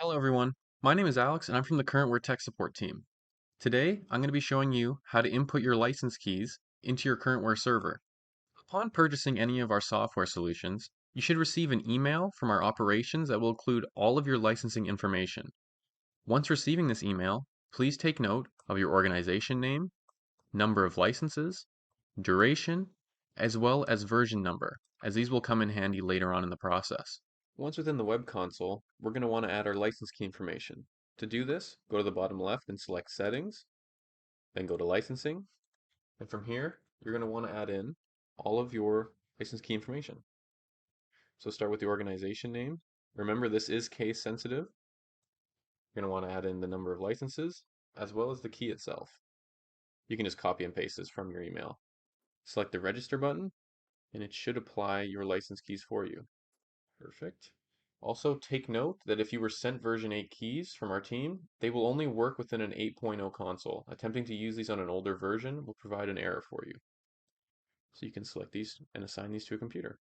Hello everyone, my name is Alex and I'm from the CurrentWare tech support team. Today, I'm going to be showing you how to input your license keys into your CurrentWare server. Upon purchasing any of our software solutions, you should receive an email from our operations that will include all of your licensing information. Once receiving this email, please take note of your organization name, number of licenses, duration, as well as version number, as these will come in handy later on in the process. Once within the web console, we're going to want to add our license key information. To do this, go to the bottom left and select Settings, then go to Licensing, and from here, you're going to want to add in all of your license key information. So start with the organization name. Remember, this is case sensitive. You're going to want to add in the number of licenses, as well as the key itself. You can just copy and paste this from your email. Select the Register button, and it should apply your license keys for you. Perfect. Also, take note that if you were sent version 8 keys from our team, they will only work within an 8.0 console. Attempting to use these on an older version will provide an error for you. So you can select these and assign these to a computer.